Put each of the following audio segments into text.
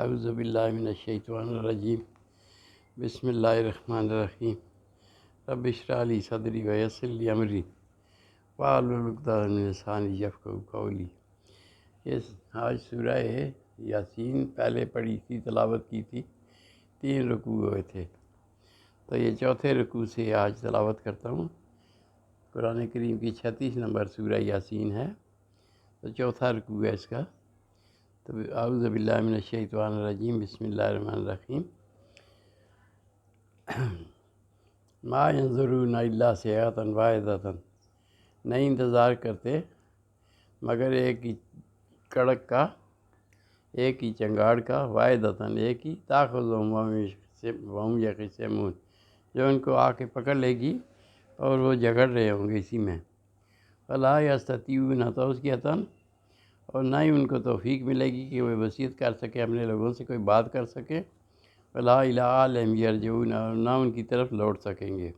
اعوذ باللہ من الشیطان الرجیم بسم اللہ الرحمن الرحیم رب اشرح لی صدری ویسر لی امری واحلل عقدۃ من لسانی یفقہوا قولی۔ یہ آج سورہ یاسین پہلے پڑھی تھی، تلاوت کی تھی، 3 رکوع ہوئے تھے، تو یہ چوتھے رکوع سے آج تلاوت کرتا ہوں۔ قرآن کریم کی 36 نمبر سورہ یاسین ہے، تو چوتھا رکوع ہے اس کا۔ تو اعوذ باللہ من الشیطان الرجیم بسم اللہ الرحمن الرحیم۔ ما ینظرون الا صیحۃ واحدۃ، نہیں انتظار کرتے مگر ایک ہی کڑک کا، ایک ہی چنگاڑ کا، واحدۃ ایک ہی، تاخذہم وہم یخصمون، جو ان کو آ کے پکڑ لے گی اور وہ جھگڑ رہے ہوں گے اسی میں۔ ولا یستطیعون توصیۃ، اور نہ ہی ان کو توفیق ملے گی کہ وہ وصیت کر سکے، اپنے لوگوں سے کوئی بات کر سکے۔ ولا الی اہلہم یرجعون، اور نہ ان کی طرف لوٹ سکیں گے۔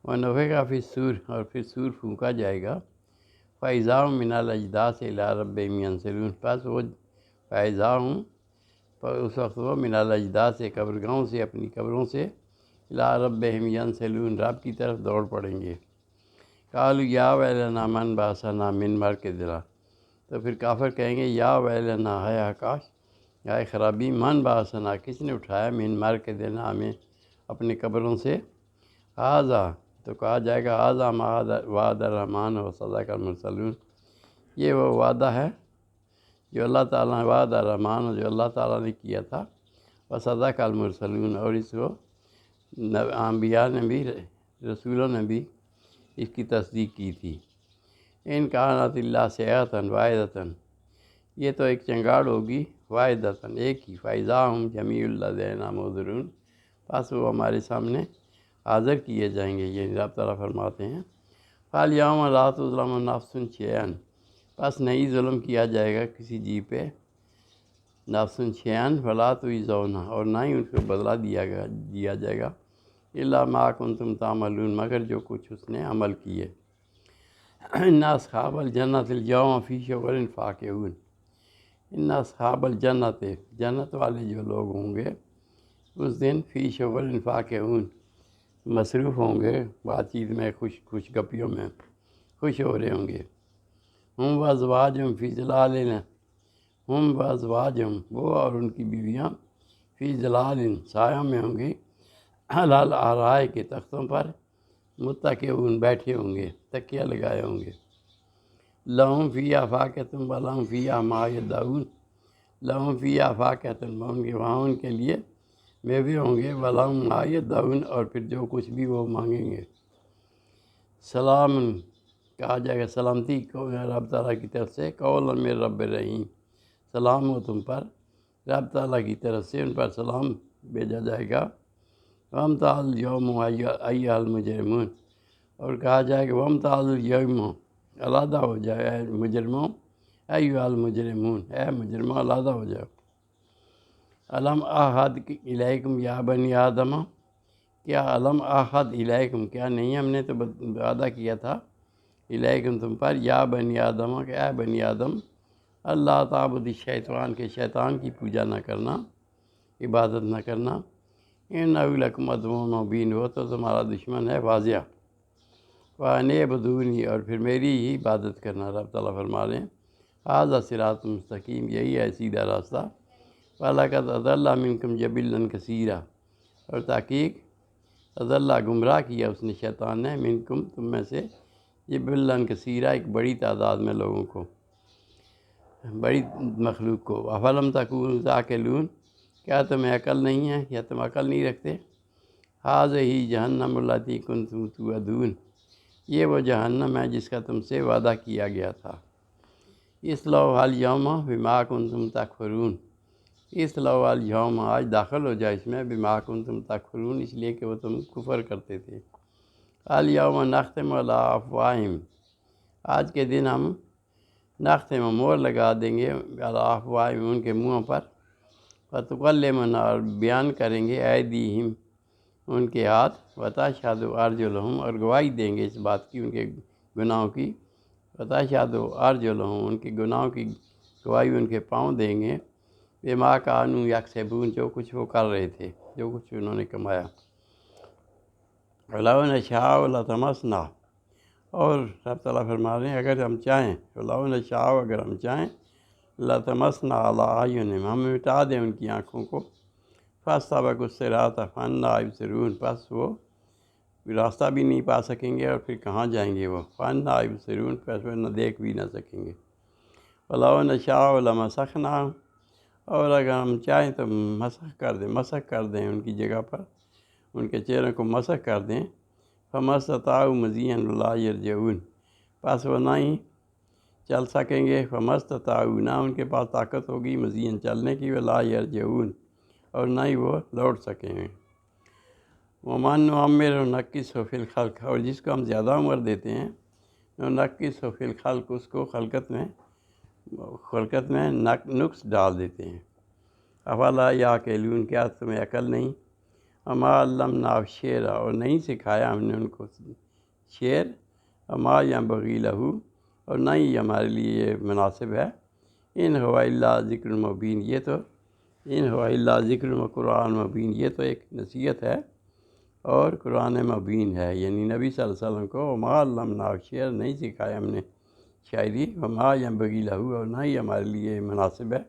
ونفخ فی الصور، اور پھر سور پھونکا جائے گا۔ فاذا ھم من الاجداث الی ربہم ینسلون، پس وہ فاذا ھم، اس وقت وہ من الاجداث سے، قبرگاہوں سے، اپنی قبروں سے، الی ربہم ینسلون، رب کی طرف دوڑ پڑیں گے۔ قالوا یا ویلنا من بعثنا من مرقدنا، تو پھر کافر کہیں گے یا ویلنا، ہے کاش، یا خرابی، من بعثنا، کس نے اٹھایا، من مرقدنا، ہمیں اپنے قبروں سے۔ ھذا، تو کہا جائے گا ھذا ما وعد الرحمن وصدق المرسلون، یہ وہ وعدہ ہے جو اللہ تعالیٰ نے، وعد الرحمن، جو اللہ تعالیٰ نے کیا تھا، وصدق المرسلون، اور اس کو انبیاء نے بھی، رسولوں نے بھی اس کی تصدیق کی تھی۔ ان کانت الا صیحۃ واحدۃ، یہ تو ایک چنگاڑ ہوگی، واحدۃ ایک ہی، فاذا ھم جمیع لدینا محضرون، پس وہ ہمارے سامنے حاضر کیے جائیں گے، یہ رب تعالیٰ فرماتے ہیں۔ فالیوم لا تظلم نفس شیئا، پس نہیں ظلم کیا جائے گا کسی جی پہ، نفس شیئا فلا تجزون، اور نہ ہی ان کو بدلہ دیا جائے گا، الا ما کنتم تعملون، مگر جو کچھ اس نے عمل کیے۔ ان اصحاب الجنۃ اليوم فی شغل فاکہون، ان اصحاب الجنت، جنت والے جو لوگ ہوں گے اس دن، فی شغل فاکہون، مصروف ہوں گے بات چیت میں، خوش گپیوں میں خوش ہو رہے ہوں گے۔ ہم وازواجہم فی ظلال، ہم وازواجہم، وہ اور ان کی بیویاں، فی ظلال، سایہ میں ہوں گی، علی الارائک، کے تختوں پر، متکئون، بیٹھے ہوں گے، تکیہ لگائے ہوں گے۔ لہم فیہا فاکہۃ ولہم فیہا ما یدعون، لہم فیہا فاکہۃ، وہاں ان کے لیے میوے ہوں گے، ولہم ما یدعون، اور پھر جو کچھ بھی وہ مانگیں گے۔ سلام، کہا جائے گا سلامتی کو رب تعالیٰ کی طرف سے، قولا من رب الرحیم، سلام ہو تم پر، رب تعالیٰ کی طرف سے ان پر سلام بھیجا جائے گا۔ وامتاز الیوم ایھا المجرمون، اور کہا جائے کہ وامتاز الیوم، علیحدہ ہو جائے اے مجرموں، ایھا المجرمون، اے مجرموں علیحدہ ہو جاؤ۔ الم اعہد الیکم یا بنی آدم، کیا الم اعہد الیکم، کیا نہیں ہم نے تو وعدہ کیا تھا، الیکم تم پر، یا بنی آدم، کہ اے بنی آدم، اللہ تعبد الشیطان، کے شیطان کی پوجا نہ کرنا، عبادت نہ کرنا، انہ لکم عدو مبین، وہ تو تمہارا دشمن ہے واضح، وان اعبدونی، اور پھر میری ہی عبادت کرنا، رب تعالیٰ فرما رہے ہیں ھذا صراط مستقیم، یہی ہے سیدھا راستہ۔ وَلَقَدْ أَضَلَّ مِنکُم جَبِلًّا کَثِیرًا، اور تحقیق اضل، گمراہ کیا اس نے، شیطان نے، منکم، تم میں سے، جبلاً کثیرا، ایک بڑی تعداد میں لوگوں کو، بڑی مخلوق کو۔ افلم تکونوا تعقلون، کیا تمہیں عقل نہیں ہے، یا تم عقل نہیں رکھتے؟ ھذہ جہنم التی کنتم توعدون، یہ وہ جہنم ہے جس کا تم سے وعدہ کیا گیا تھا۔ اصلوھا الیوم بما کنتم تکفرون، اصلوھا الیوم، آج داخل ہو جائے اس میں، بما کنتم تکفرون، اس لیے کہ وہ تم کفر کرتے تھے۔ الیوم نختم علی افواہہم، آج کے دن ہم نختم، مہر لگا دیں گے، علی افواہہم، ان کے منہوں پر، وتکلمنا، اور بیان کریں گے، ایدیہم، ان کے ہاتھ، وتشہد ارجلہم، اور گواہی دیں گے اس بات کی، ان کے گناہوں کی، وتشہد ارجلہم، ان کے گناہوں کی گواہی ان کے پاؤں دیں گے، بما کانوا یکسبون، جو کچھ وہ کر رہے تھے، جو کچھ انہوں نے کمایا۔ وَلَوْ نَشَاءُ لَطَمَسْنَا، اور رب تعالیٰ فرما رہے ہیں اگر ہم چاہیں، وَلَوْ نَشَاءُ اگر ہم چاہیں، لَطَمَسْنَا عَلَىٰ أَعْيُنِهِمْ، ہم مٹا دیں ان کی آنکھوں کو، فَاسْتَبَقُوا الصِّرَاطَ فَأَنَّىٰ يُبْصِرُونَ، بس وہ راستہ بھی نہیں پا سکیں گے اور پھر کہاں جائیں گے وہ، فَأَنَّىٰ يُبْصِرُونَ، پھر وہ نہ دیکھ بھی نہ سکیں گے۔ وَلَوْ نَشَاءُ لَمَسَخْنَاهُمْ، اور اگر ہم چاہیں تو مسح کر دیں ان کی جگہ پر، ان کے چہروں کو مسح کر دیں، فَمَا اسْتَطَاعُوا مُضِيًّا وَلَا يَرْجِعُونَ، پس وہ نہ ہی چل سکیں گے، فَمَا اسْتَطَاعُوا، نہ ان کے پاس طاقت ہوگی مُضِيًّا چلنے کی، وَلَا يَرْجِعُونَ، اور نہ ہی وہ لوٹ سکیں گے۔ وَمَن نُعَمِّرْهُ نُنَكِّسْهُ فِي الْخَلْقِ، اور جس کو ہم زیادہ عمر دیتے ہیں، نُنَكِّسْهُ فِي الْخَلْقِ، اس کو خلقت میں نقص ڈال دیتے ہیں۔ افلا یعقلون، کیا تمہیں عقل نہیں؟ وما علمناہ الشعر، اور نہیں سکھایا ہم نے ان کو شعر، وما ينبغي له، اور نہ ہی ہمارے لیے یہ مناسب ہے۔ ان هو الا ذکر مبین، یہ تو ان هو الا ذکر و قرآن مبین، یہ تو ایک نصیحت ہے اور قرآن مبین ہے، یعنی نبی صلی اللہ علیہ وسلم کو وما علمناہ الشعر، نہیں سکھایا ہم نے شاعری، وما ينبغي له، اور نہ ہی ہمارے لیے مناسب ہے۔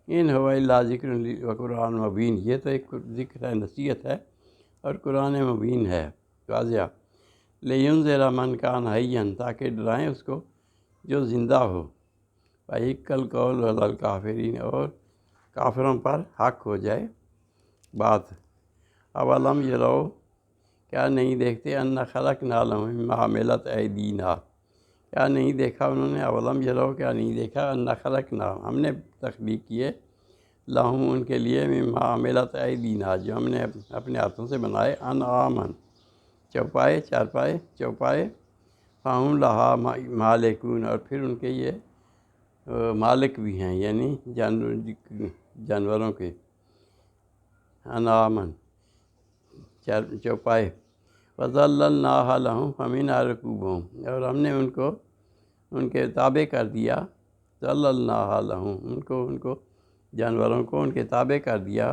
ان هو الا ذکر و قرآن مبین، یہ تو ایک ذکر ہے، نصیحت ہے اور قرآن مبین ہے واضح۔ لِيُنذِرَ مَنْ كَانَ حَيًّا، تاکہ ڈرائیں اس کو جو زندہ ہو، وَيَحِقَّ الْقَوْلُ عَلَى الْكَافِرِينَ، اور کافروں پر حق ہو جائے بات۔ اولم یروا، کیا نہیں دیکھتے، انا خلقنا لهم مما عملت ایدینا، کیا نہیں دیکھا انہوں نے، اولم یروا، کیا نہیں دیکھا، انا خلقنا، ہم نے تخلیق کیے، لہم، ان کے لیے، مما عملت ایدینا، جو ہم نے اپنے ہاتھوں سے بنائے، انعاماً، چوپائے، چارپائے، چوپائے، فہم لہا مالکون، اور پھر ان کے یہ مالک بھی ہیں، یعنی جانوروں کے، انعاماً، چوپائے، وَذَلَّلْنَاهَا لَهُمْ فَمِنْهَا رَكُوبُهُمْ، اور ہم نے ان کو ان کے تابع کر دیا، ذَلَّلْنَاهَا لَهُمْ، ان کو جانوروں کو ان کے تابع کر دیا،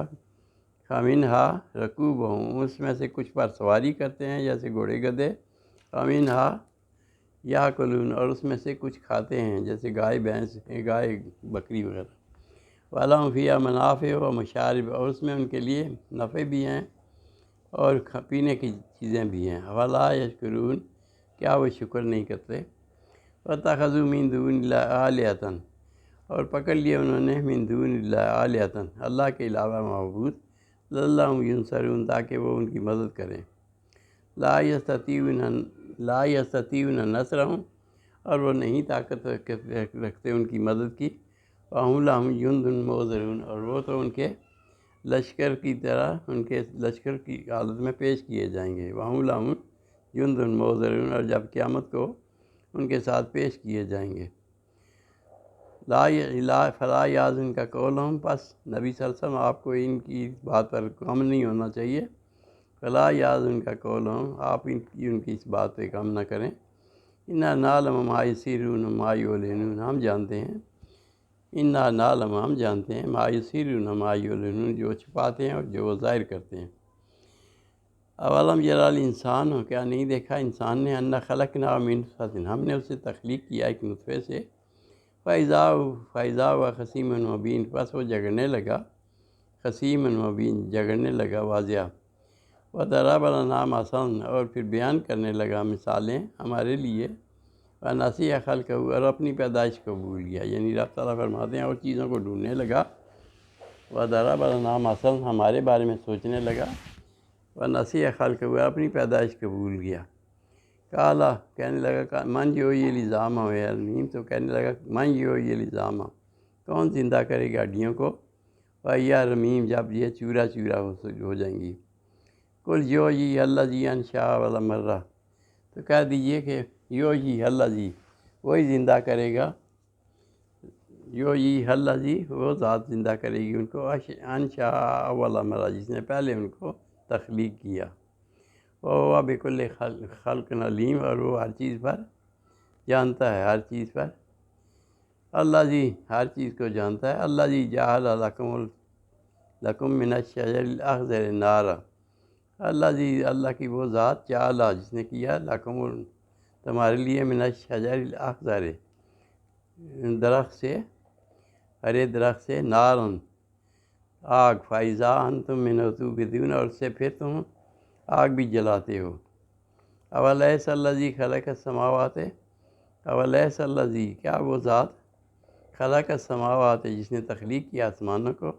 فَمِنْهَا رَكُوبُهُمْ، اس میں سے کچھ پر سواری کرتے ہیں جیسے گھوڑے گدھے، فَمِنْهَا یَأْکُلُونَ، اور اس میں سے کچھ کھاتے ہیں جیسے گائے بھینس، گائے بکری وغیرہ، وَلَهُمْ فِيهَا مَنَافِعُ وَمَشَارِبُ، اور اس میں ان کے لیے نفع بھی ہیں اور پینے کی چیزیں بھی ہیں۔ افلا یشکرون، کیا وہ شکر نہیں کرتے؟ وَاتَّخَذُوا مِن دُونِ اللَّهِ آلِهَةً، اور پکڑ لیے انہوں نے من دون اللہ آلہۃ، اللہ کے علاوہ معبود، لعلہم ینصرون، تاکہ وہ ان کی مدد کریں۔ لا یستطیعون نصرہم، اور وہ نہیں طاقت رکھتے ان کی مدد کی، وہم لہم جند محضرون، اور وہ تو ان کے لشکر کی طرح، ان کے لشکر کی حالت میں پیش کیے جائیں گے، وہم لہم جند محضرون، اور جب قیامت کو ان کے ساتھ پیش کیے جائیں گے۔ فلا یحزنک قولہم، پس نبی صلی اللہ علیہ وسلم آپ کو ان کی بات پر غم نہیں ہونا چاہیے، فلا یحزنک قولہم، آپ ان کی اس بات پہ غم نہ کریں، انا نعلم ما یسرون ما یعلنون، ہم جانتے ہیں، انا نعلم، ہم جانتے ہیں، ما یسرون ما یعلنون، جو چھپاتے ہیں اور جو وہ ظاہر کرتے ہیں۔ اولم یری الانسان، کیا نہیں دیکھا انسان نے، انا خلقناہ من نطفۃ، ہم نے اسے تخلیق کیا ایک نطفے سے، فَإِذَا هُوَ خَصِیمٌ مُبِین، بس وہ جھگڑنے لگا، خصیم مبین، جھگڑنے لگا واضح، وَضَرَبَ لَنَا مَثَلًا، اور پھر بیان کرنے لگا مثالیں ہمارے لیے، وَنَسِیَ خَلْقَهُ، اور اپنی پیدائش کو بھول گیا، یعنی رب تعالیٰ فرماتے ہیں اور چیزوں کو ڈھونڈنے لگا، وَضَرَبَ لَنَا مَثَلًا، ہمارے بارے میں سوچنے لگا، وَنَسِیَ خَلْقَهُ، اپنی پیدائش کو بھول گیا، کالا، کہنے لگا، من یحیی العظام وہی الرمیم، تو کہنے لگا من یحیی العظام، کون زندہ کرے گا ہڈیوں کو، وہی الرمیم، جب یہ چورا چورا ہو جائیں گی، قل یحیی الذی انشأ اول مرہ، تو کہہ دیجئے کہ یحیی الذی، وہی زندہ کرے گا، یحیی الذی، وہ ذات زندہ کرے گی ان کو، انشأ اول مرہ، جس نے پہلے ان کو تخلیق کیا، وَهُوَ بِكُلِّ خَلْقٍ عَلِيمٌ، اور وہ ہر چیز پر جانتا ہے، ہر چیز پر اللہ جی ہر چیز کو جانتا ہے۔ اللہ جی جعل لکم من الشجر الاخضر نارا، اللہ جی اللہ کی وہ ذات جعل جس نے کیا لکم تمہارے لیے من الشجر الاخضر درخت سے، ہرے درخت سے، نارن آگ، فائزہ انتم منہ توقدون، اور اس سے پھر تم آگ بھی جلاتے ہو۔ اولیس الذی خلق السماوات، اولیس الذی کیا وہ ذات، خلق السماوات جس نے تخلیق کیا آسمانوں کو،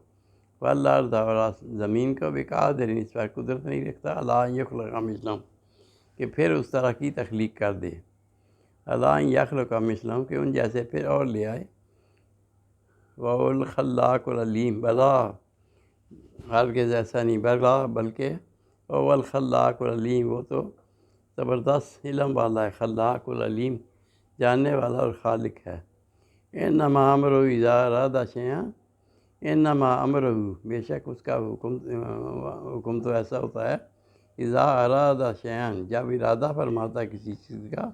والارض اور زمین کو، بقادر اس پر قدرت نہیں رکھتا، الی ان یخلق مثلہم کہ پھر اس طرح کی تخلیق کر دے، الی ان یخلق مثلہم کہ ان جیسے پھر اور لے آئے۔ وَهُوَ الْخَلَّاقُ الْعَلِيمُ، بلا ہرگز ایسا نہیں، بلا بلکہ وَهُوَ الْخَلَّاقُ الْعَلِيمُ وہ تو زبردست علم والا ہے، خلاق العلیم جاننے والا اور خالق ہے۔ انما امرہ اذا اراد شیئا، انما امرہ بے شک اس کا حکم تو ایسا ہوتا ہے، اذا اراد شیئا جب ارادہ فرماتا ہے کسی چیز کا،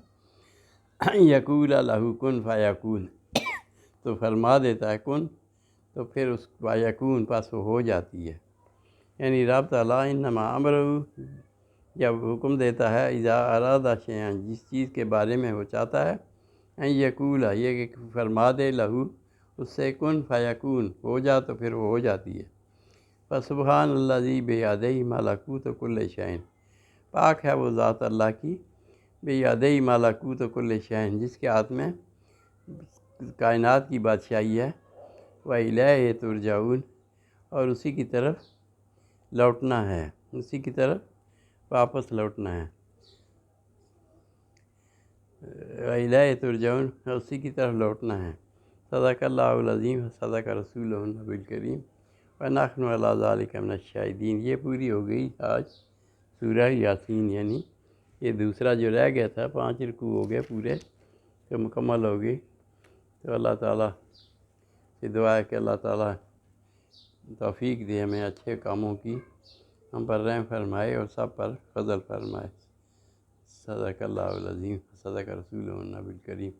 یقول لہ کن فیکون تو فرما دیتا ہے کن، تو پھر اس فیکون پس وہ ہو جاتی ہے۔ یعنی رب تعالیٰ انما امرہ جب حکم دیتا ہے، اذا اراد شیئا جس چیز کے بارے میں وہ چاہتا ہے، ان یقول یہ کہ فرما دے لہو اس سے کن فیکون ہو جا تو پھر وہ ہو جاتی ہے۔ فسبحان الذی بیدہ ملکوت کل شیء، پاک ہے وہ ذات اللہ کی، بیدہ ملکوت کل شیء جس کے ہاتھ میں کائنات کی بادشاہی ہے، وإلیہ ترجعون اور اسی کی طرف لوٹنا ہے، اسی کی طرف واپس لوٹنا ہے، وإلیہ ترجعون اسی کی طرف لوٹنا ہے۔ صدق اللہ العظیم، صدق رسولہ النبی الکریم، ونحن علی ذلک من الشاہدین۔ یہ پوری ہو گئی آج سورہ یاسین، یعنی یہ دوسرا جو رہ گیا تھا، 5 رکوع ہو گئے پورے، تو مکمل ہو گئی۔ تو اللہ تعالیٰ سے دعا ہے کہ اللہ تعالیٰ توفیق دے ہمیں اچھے کاموں کی، ہم پر رحم فرمائے اور سب پر فضل فرمائے۔ صدق اللہ العظیم، صدق رسولہ النبی الکریم۔